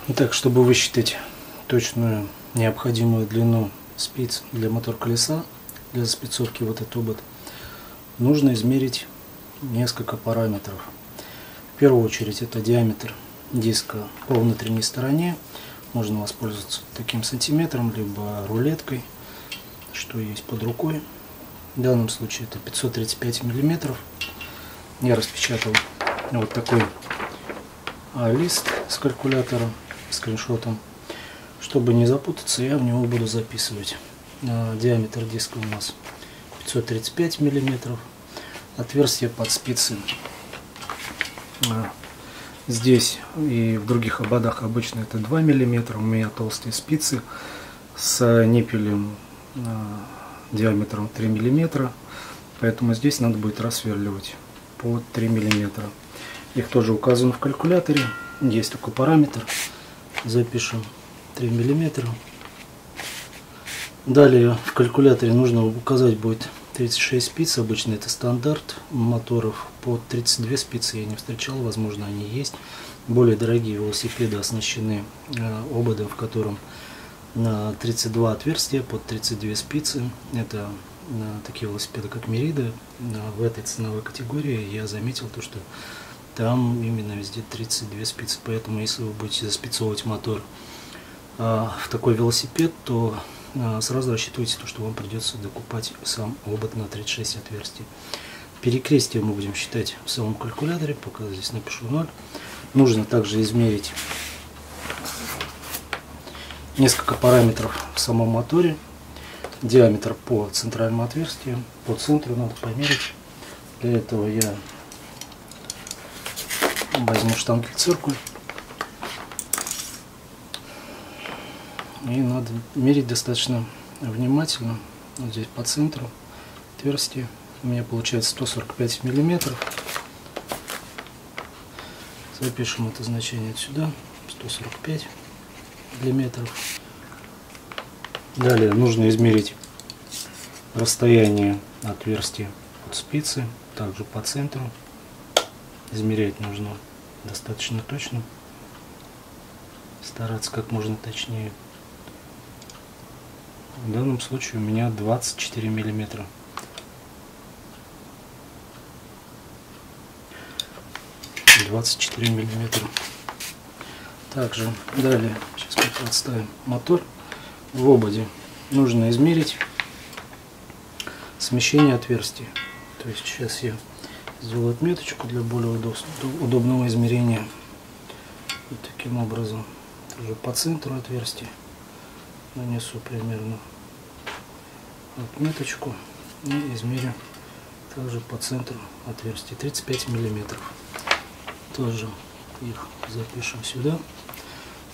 Итак, чтобы высчитать точную необходимую длину спиц для мотор-колеса, для заспицовки вот этот обод, нужно измерить несколько параметров. В первую очередь это диаметр диска по внутренней стороне. Можно воспользоваться таким сантиметром, либо рулеткой, что есть под рукой. В данном случае это 535 миллиметров. Я распечатал вот такой лист с калькулятором, скриншотом. Чтобы не запутаться, я в него буду записывать. Диаметр диска у нас 535 миллиметров. Отверстие под спицы здесь и в других ободах обычно это 2 миллиметра. У меня толстые спицы с ниппелем диаметром 3 миллиметра, поэтому здесь надо будет рассверливать по 3 миллиметра. Их тоже указано в калькуляторе. Есть такой параметр. Запишем 3 миллиметра. Далее в калькуляторе нужно указать будет 36 спиц. Обычно это стандарт моторов. По 32 спицы я не встречал. Возможно, они есть. Более дорогие велосипеды оснащены ободом, в котором на 32 отверстия под 32 спицы. Это такие велосипеды, как Мерида. В этой ценовой категории я заметил то, что там именно везде 32 спицы. Поэтому если вы будете заспицовывать мотор в такой велосипед, то сразу рассчитывайте то, что вам придется докупать сам обод на 36 отверстий. Перекрестие мы будем считать в самом калькуляторе. Пока здесь напишу 0. Нужно также измерить несколько параметров в самом моторе. Диаметр по центральному отверстию, по центру надо померить. Для этого я возьму штангель-циркуль. И надо мерить достаточно внимательно. Вот здесь по центру отверстия. У меня получается 145 миллиметров. Запишем это значение сюда. 145 миллиметров. Далее нужно измерить расстояние отверстия от спицы, также по центру. Измерять нужно достаточно точно, стараться как можно точнее. В данном случае у меня 24 миллиметра. Также далее, сейчас мы подставим мотор. В ободе нужно измерить смещение отверстия. То есть сейчас я сделаю отметочку для более удобного измерения. Вот таким образом тоже по центру отверстия нанесу примерно отметочку и измерю также по центру отверстия 35 миллиметров. Тоже их запишем сюда.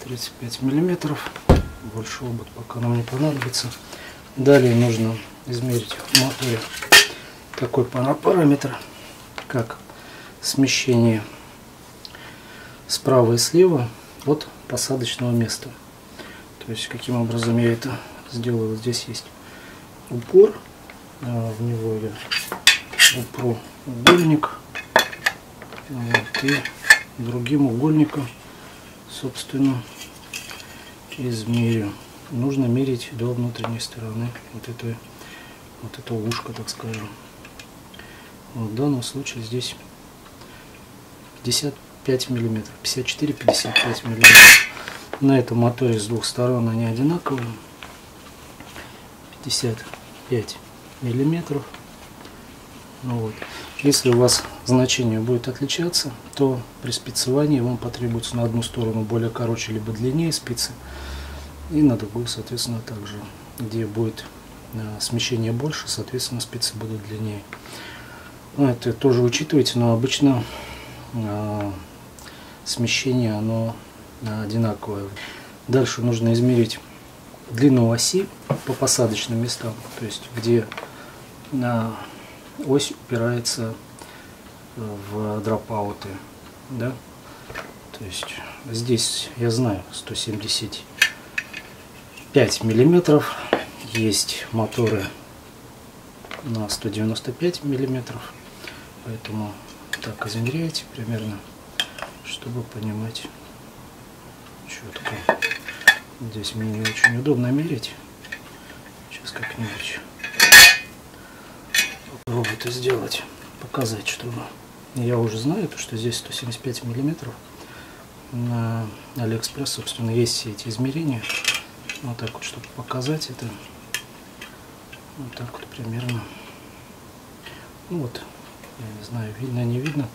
35 миллиметров. Больше обод пока нам не понадобится. Далее нужно измерить в моторе такой параметр, как смещение справа и слева от посадочного места. То есть каким образом я это сделаю. Вот здесь есть упор, в него я упру угольник, вот, и другим угольником, собственно, измерю. Нужно мерить до внутренней стороны вот это ушко, так скажем. В данном случае здесь 55 миллиметров, 54-55 миллиметров. На этом моторе с двух сторон они одинаковые. 55 миллиметров. Ну вот. Если у вас значение будет отличаться, то при спицевании вам потребуется на одну сторону более короче либо длиннее спицы, и на другую, соответственно, также, где будет смещение больше, соответственно, спицы будут длиннее. Ну, это тоже учитывайте, но обычно смещение оно одинаковое. Дальше нужно измерить длину оси по посадочным местам, то есть где ось упирается в дропауты, да? То есть здесь я знаю 175 миллиметров, есть моторы на 195 миллиметров, поэтому так измеряйте примерно, чтобы понимать, четко. Здесь мне не очень удобно мерить. Сейчас как-нибудь попробую это сделать, показать, что я уже знаю, что здесь 175 миллиметров. На Алиэкспресс, собственно, есть все эти измерения. Вот так вот, чтобы показать это. Вот так вот примерно. Ну вот, я не знаю, видно, не видно.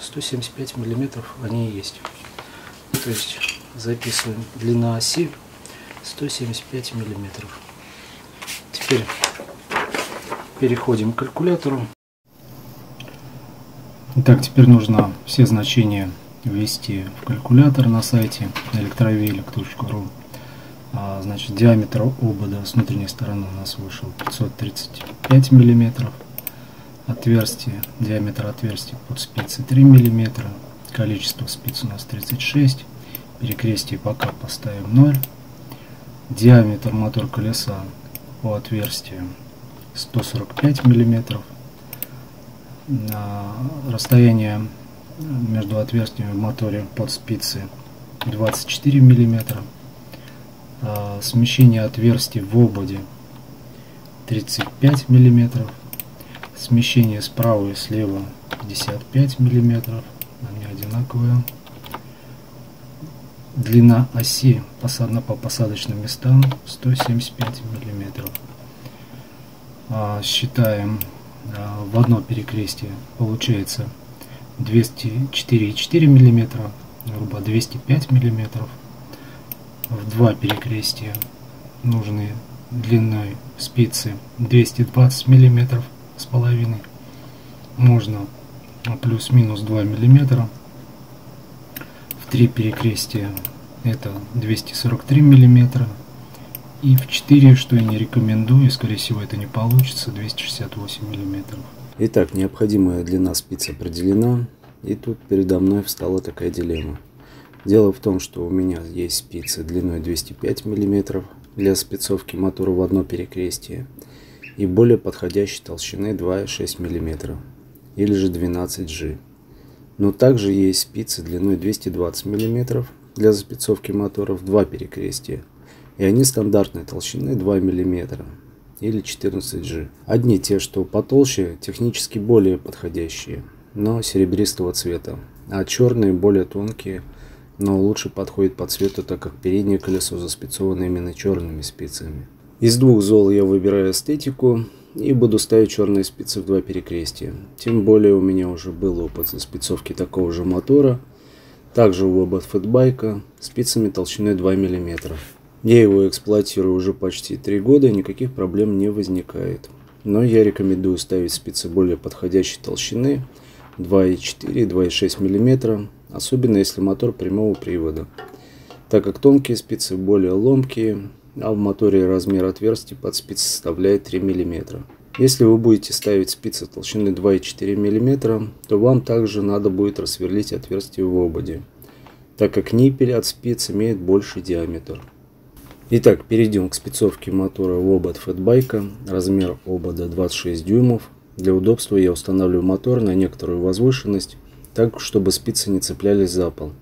175 миллиметров они и есть. То есть записываем длина оси 175 миллиметров. Теперь переходим к калькулятору. Итак, теперь нужно все значения ввести в калькулятор на сайте electrovelik.ru. Значит, диаметр обода с внутренней стороны у нас вышел 535 миллиметров. Отверстие, диаметр отверстия под спицы 3 миллиметра. Количество спиц у нас 36. Перекрестие пока поставим 0. Диаметр мотор колеса по отверстию 145 миллиметров. Расстояние между отверстиями в моторе под спицы 24 миллиметра. Смещение отверстий в ободе 35 миллиметров. Смещение справа и слева 55 миллиметров. Они одинаковые. Длина оси по посадочным местам 175 миллиметров. Считаем в одно перекрестие, получается 204,4 миллиметра, грубо 205 миллиметров. В два перекрестия нужны длиной спицы 220 миллиметров с половиной. Можно плюс-минус 2 миллиметра. В три перекрестия это 243 миллиметра. И в 4, что я не рекомендую, скорее всего это не получится, 268 миллиметров. Итак, необходимая длина спицы определена. И тут передо мной встала такая дилемма. Дело в том, что у меня есть спицы длиной 205 миллиметров для спицовки мотора в одно перекрестие. И более подходящей толщины 2,6 мм или же 12G. Но также есть спицы длиной 220 мм для спицовки мотора в два перекрестия. И они стандартной толщины 2 мм или 14G. Одни те, что потолще, технически более подходящие, но серебристого цвета. А черные более тонкие, но лучше подходит по цвету, так как переднее колесо заспицовано именно черными спицами. Из двух зол я выбираю эстетику и буду ставить черные спицы в два перекрестия. Тем более у меня уже был опыт спицовки такого же мотора, также у Wobot фэтбайка, спицами толщиной 2 мм. Я его эксплуатирую уже почти 3 года, и никаких проблем не возникает. Но я рекомендую ставить спицы более подходящей толщины 2,4-2,6 мм, особенно если мотор прямого привода, так как тонкие спицы более ломкие, а в моторе размер отверстий под спицы составляет 3 мм. Если вы будете ставить спицы толщины 2,4 мм, то вам также надо будет просверлить отверстие в ободе, так как ниппель от спиц имеет больший диаметр. Итак, перейдем к спицовке мотора Wobot фэтбайка. Размер обода 26 дюймов. Для удобства я устанавливаю мотор на некоторую возвышенность, так чтобы спицы не цеплялись за пол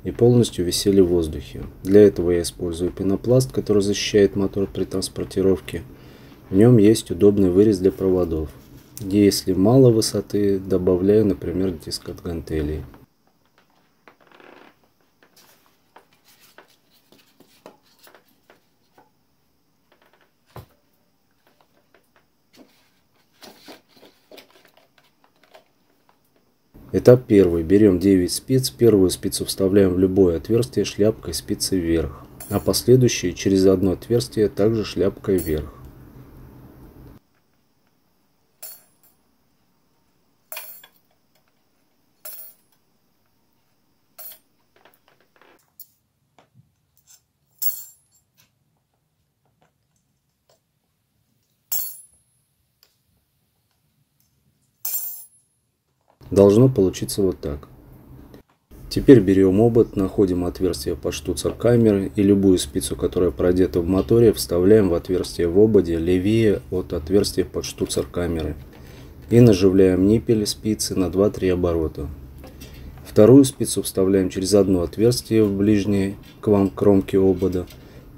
и полностью висели в воздухе. Для этого я использую пенопласт, который защищает мотор при транспортировке. В нем есть удобный вырез для проводов. Если мало высоты, добавляю, например, диск от гантелей. Этап первый. Берем 9 спиц. Первую спицу вставляем в любое отверстие шляпкой спицы вверх, а последующие через одно отверстие также шляпкой вверх. Должно получиться вот так. Теперь берем обод, находим отверстие под штуцер камеры и любую спицу, которая продета в моторе, вставляем в отверстие в ободе левее от отверстия под штуцер камеры и наживляем ниппель спицы на 2-3 оборота. Вторую спицу вставляем через одно отверстие в ближней к вам кромке обода.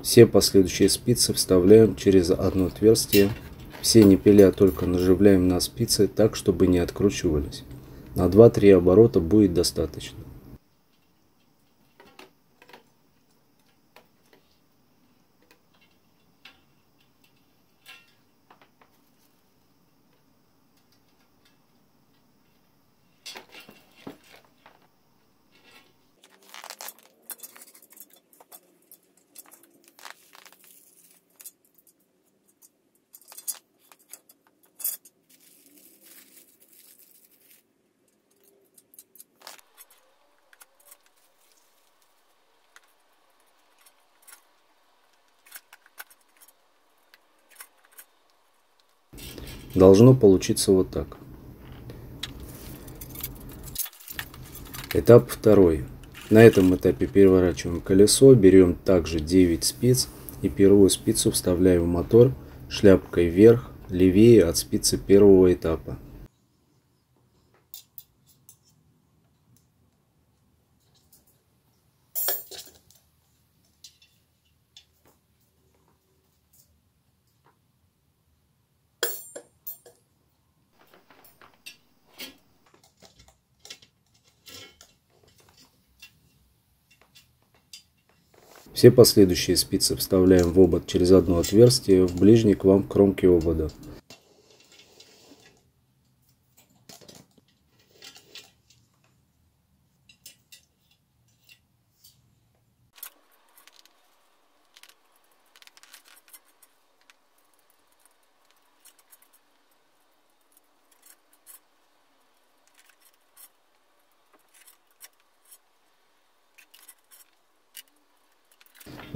Все последующие спицы вставляем через одно отверстие. Все ниппеля только наживляем на спицы так, чтобы не откручивались. На 2-3 оборота будет достаточно. Должно получиться вот так. Этап второй. На этом этапе переворачиваем колесо, берем также 9 спиц и первую спицу вставляем в мотор шляпкой вверх, левее от спицы первого этапа. Все последующие спицы вставляем в обод через одно отверстие в ближней к вам кромке обода.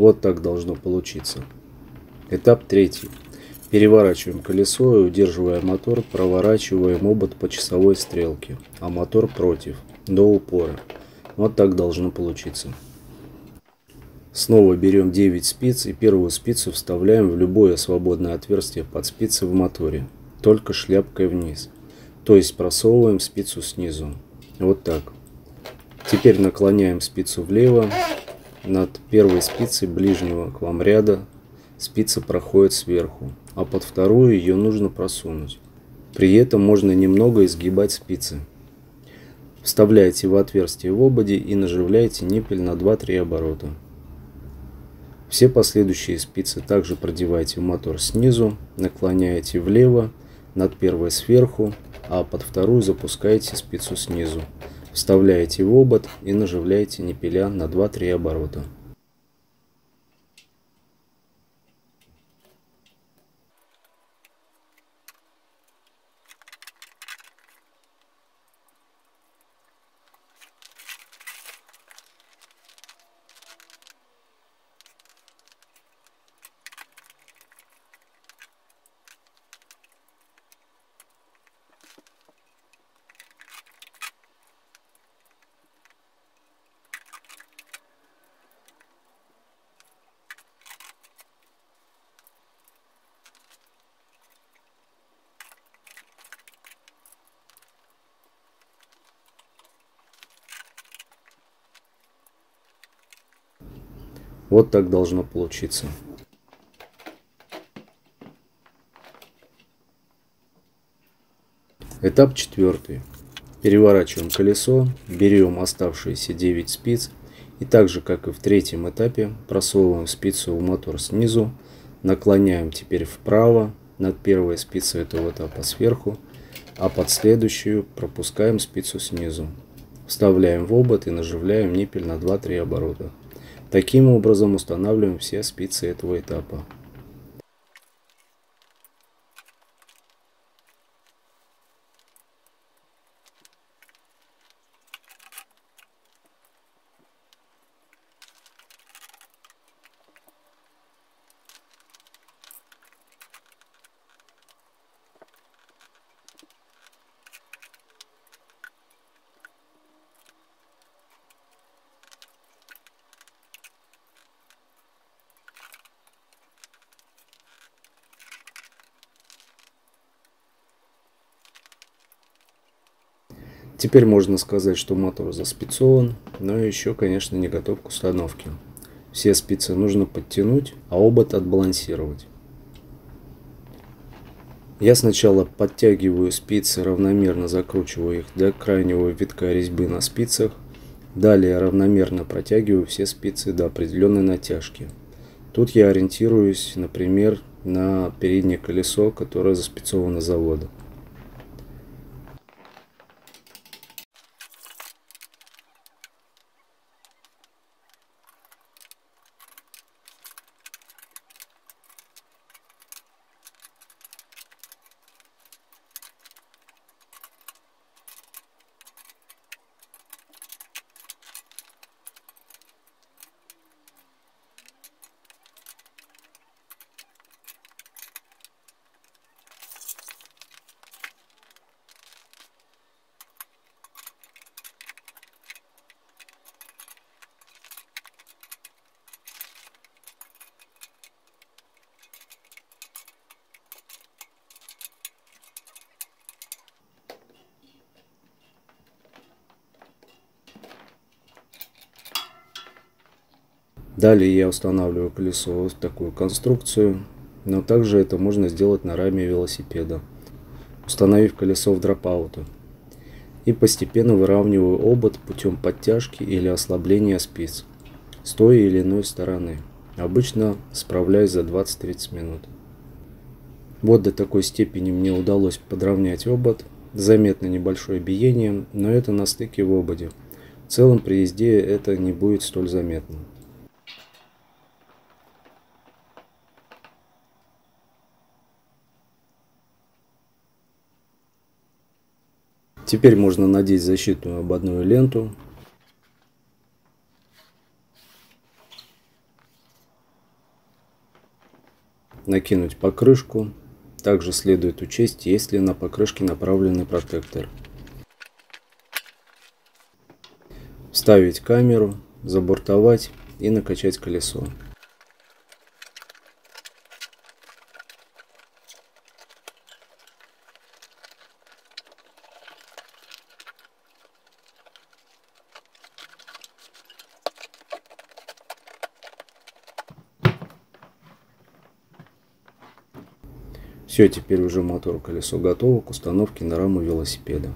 Вот так должно получиться. Этап третий. Переворачиваем колесо и, удерживая мотор, проворачиваем обод по часовой стрелке, а мотор против, до упора. Вот так должно получиться. Снова берем 9 спиц и первую спицу вставляем в любое свободное отверстие под спицы в моторе, только шляпкой вниз. То есть просовываем спицу снизу. Вот так. Теперь наклоняем спицу влево. Над первой спицей ближнего к вам ряда спица проходит сверху, а под вторую ее нужно просунуть. При этом можно немного изгибать спицы. Вставляйте в отверстие в ободе и наживляйте ниппель на 2-3 оборота. Все последующие спицы также продевайте в мотор снизу, наклоняете влево, над первой сверху, а под вторую запускаете спицу снизу. Вставляете в обод и наживляете ниппеля на 2-3 оборота. Вот так должно получиться. Этап четвертый. Переворачиваем колесо, берем оставшиеся 9 спиц и так же, как и в третьем этапе, просовываем спицу в мотор снизу, наклоняем теперь вправо над первой спицей этого этапа сверху, а под следующую пропускаем спицу снизу. Вставляем в обод и наживляем ниппель на 2-3 оборота. Таким образом устанавливаем все спицы этого этапа. Теперь можно сказать, что мотор заспицован, но еще, конечно, не готов к установке. Все спицы нужно подтянуть, а обод отбалансировать. Я сначала подтягиваю спицы, равномерно закручиваю их до крайнего витка резьбы на спицах. Далее равномерно протягиваю все спицы до определенной натяжки. Тут я ориентируюсь, например, на переднее колесо, которое заспицовано с завода. Далее я устанавливаю колесо в такую конструкцию, но также это можно сделать на раме велосипеда, установив колесо в дропауты. И постепенно выравниваю обод путем подтяжки или ослабления спиц с той или иной стороны. Обычно справляюсь за 20-30 минут. Вот до такой степени мне удалось подровнять обод. Заметно небольшое биение, но это на стыке в ободе. В целом при езде это не будет столь заметно. Теперь можно надеть защитную ободную ленту. Накинуть покрышку. Также следует учесть, есть ли на покрышке направленный протектор. Вставить камеру, забортовать и накачать колесо. Все, теперь уже мотор, колесо готово к установке на раму велосипеда.